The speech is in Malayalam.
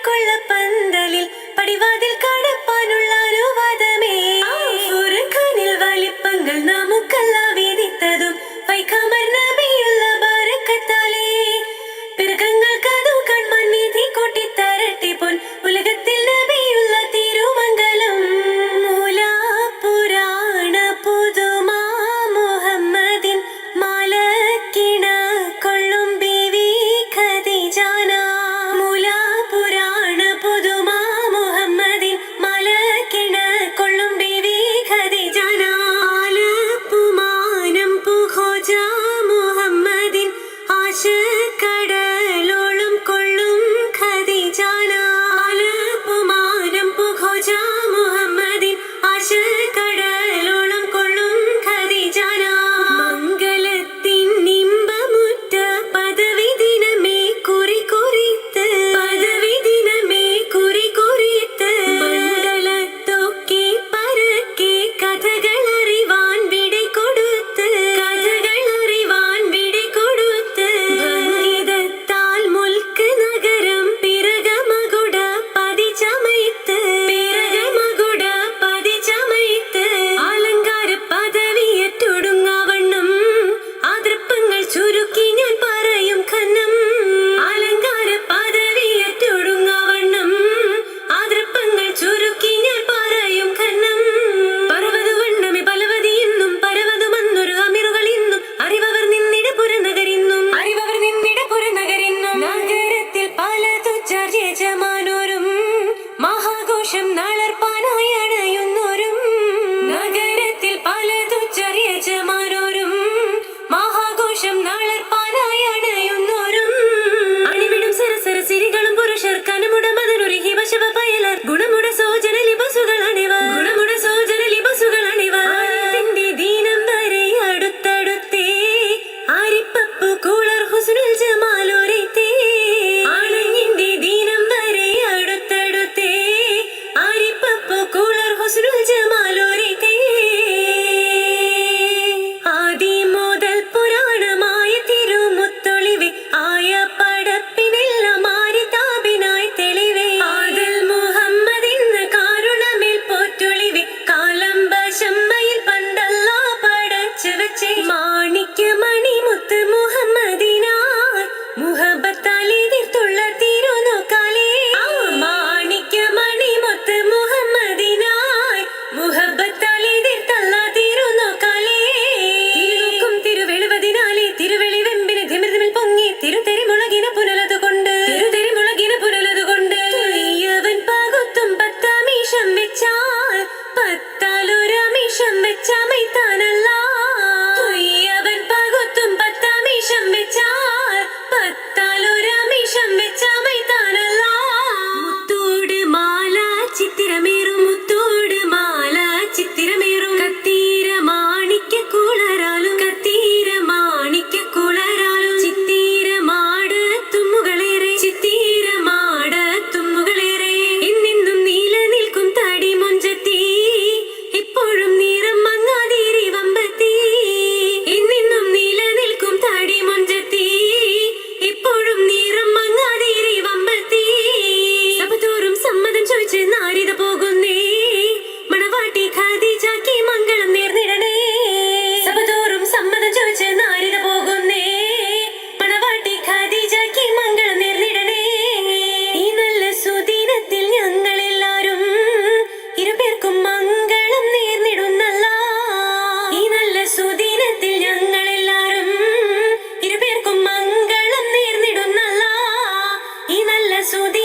കൊള്ളപ്പന്തലിൽ പടിവാതിൽ കടപ്പാനുള്ള അനുവാദമേ ഫുർഖാനിൽ വലിപ്പങ്ങൾ നമുക്കല്ല വിധിത്തതും വൈഖമർ നബിയുള്ള ബറക്കത്താലേ പിറകങ്ങൾക്കതു കൺമന്നിധി കൊട്ടിത്തരട്ടെ പൊൻ ഉലകത്തിൽ നബിയുള്ള തിരുമംഗലം മൂലാ പുരാണ പുതുമാ മുഹമ്മദിൻ മാലക്കിണ കൊള്ളും ബീവി ഖദീജാന മൂലാ പുരാണ പുതുമാ മുഹമ്മദിൻ മാലക്കിണ കൊള്ളും ബീവി ഖദീജാന ആലപ്പുമാനം പുഹോജ മുഹമ്മദിൻ ആശക്കടലോളം കൊള്ളും ഖദീജാന ആലപ്പുമാനം പുഹോജ മുഹമ്മദിൻ ആശക്കടലോളം കൊള്ളും ഖദീജാന മംഗളത്തിൻ നിമ്പമുറ്റ പദവി ദിനമേ കുറിക്കുറിത്ത് പദവി ദിനമേ കുറിക്കുറിത്ത് മണ്ഡലത്തൊക്കെ പരക്കെ കഥകളറിവാൻ വിട കൊടുത്ത് കഥകളറിവാൻ വിട കൊടുത്ത് ഭംഗിതത്താൽ മുൽക്ക് നഗരം പിറകമകുട പതിചമയത്ത് പിറകമകുട പതിചമയത്ത് അലങ്കാര പദവിയേറ്റൊടുങ്ങാവണ്ണം ആതൃപ്പങ്ങൾ ചുരുക്കി ഞാൻ പറയും ഖന്നം അലങ്കാര പദവിയേറ്റൊടുങ്ങാവണ്ണം ആതൃപ്പങ്ങൾ ചുരുക്കി ഞാൻ പറയും ഖന്നം പർവ്വത വണ്ണമേ പലവതി ഇന്നും പരവതുമന്നൊരു അമിറുകൾ ഇന്നും അറിവവർ നിന്നിട പുരനഗരിന്നും അറിവവർ നിന്നിട പുരനഗരിന്നും നഗരത്തിൽ പല തുച്ഛർ യജമാനോരും മഹാഘോഷം നാളർപ്പാനായി അണയുന്നോരും നഗരത്തിൽ പല തുച്ഛർ യജമാനോരും മഹാഘോഷം നാളർപ്പാനായി അണയുന്നോരും അണിവിടും സരസര സിരികളും പുരുഷർ കനമുട മതനുരുഹി വശവ പയലർ ഗുണമുട സോജന ലിബസുകൾ അണിവ ഗുണമുട സോജന ലിബസുകൾ അണിവ ആര്യത്തിന്റെ ദീനം വരെ അടുത്തടുത്തേ ആരിപ്പപ്പു കൂളർ ഹുസ്നുൽ ജമാലോരൈത്തേ ആണഞ്ഞിന്റെ ദീനം വരെ അടുത്തടുത്തേ ആരിപ്പപ്പു കൂളർ ഹുസ്നുൽ ജമാലോരൈത്തേ ആദി മുതൽ പുരാണമായ തിരുമുത്തൊളിവേ ആയ പടപ്പിനെല്ലാം ആരിതാപിനായി തെളിവേ ആദൽ മുഹമ്മദ് എന്ന കാരുണമേൽ പോറ്റൊളിവേ കാലം ബശമ്മയിൽ പണ്ടല്ല പടച്ചു വെച്ചേ മാണിക്യമണി മുത്ത് മുഹമ്മദിനായി മുഹബത്താൽ എതിർത്തുള്ള തിരുനോക്കാലേ മാണിക്യമണി മുത്ത് മുഹമ്മദിനായി മുഹബത്താൽ എതിർത്തുള്ള തിരുനോക്കാലേ തിരുനോക്കും തിരുവെളുവതിനാലേ തിരുവെളി വെമ്പിന് ധിമിർധിമിൽ പൊങ്ങി തിരുതെരി മുളകിന പുനലതുകൊണ്ട് തിരുതെരി മുളകിന പുനലതുകൊണ്ട് തുയ്യവൻ പകുത്തും പത്തമീഷം വെച്ചാൽ പത്താലൊരമീഷം വെച്ചമൈത്താനല്ല തുയ്യവൻ പകുത്തും പത്തമീഷം വെച്ചാൽ പത്താലൊരമീഷം വെച്ചമൈത്താനല്ല മുത്തോട് മാല ചിത്തിരമേറും മുത്തോട് മാല ചിത്തിരമേറും കത്തീര മാണിക്യ കുളരാലും കത്തീര മാണിക്യ കുളരാലും ചിത്തീര മാട് തുമ്മുകളേറെ ചിത്തീര മാട് തുമ്മുകളേറെ ഇന്നിന്നും നീല നിൽക്കും തടി മൊഞ്ചത്തി ഇപ്പോഴും നിറം മങ്ങാതിരി വമ്പത്തി ഇന്നിന്നും നീല നിൽക്കും തടി മൊഞ്ചത്തി ഇപ്പോഴും നിറം മങ്ങാതിരി വമ്പത്തി സഭതോറും സമ്മതം ചോദിച്ച് നാരിത പോകുന്നേ മണവാട്ടി ഖദീജയ്ക്ക് മംഗളം നേർന്നിടണേ സഭതോറും സമ്മതം ചോദിച്ച് നാരിത പോകുന്നേ മണവാട്ടി ഖദീജയ്ക്ക് മംഗളം നേർന്നിടണേ ഈ നല്ല സുദിനത്തിൽ ഞങ്ങളെല്ലാരും ഇരുപേർക്കും മംഗളം നേർന്നിടുന്നല്ല ഈ നല്ല സുദിനത്തിൽ ഞങ്ങളെല്ലാരും ഇരുപേർക്കും മംഗളം നേർന്നിടുന്നല്ല ഈ നല്ല സുദിനത്തിൽ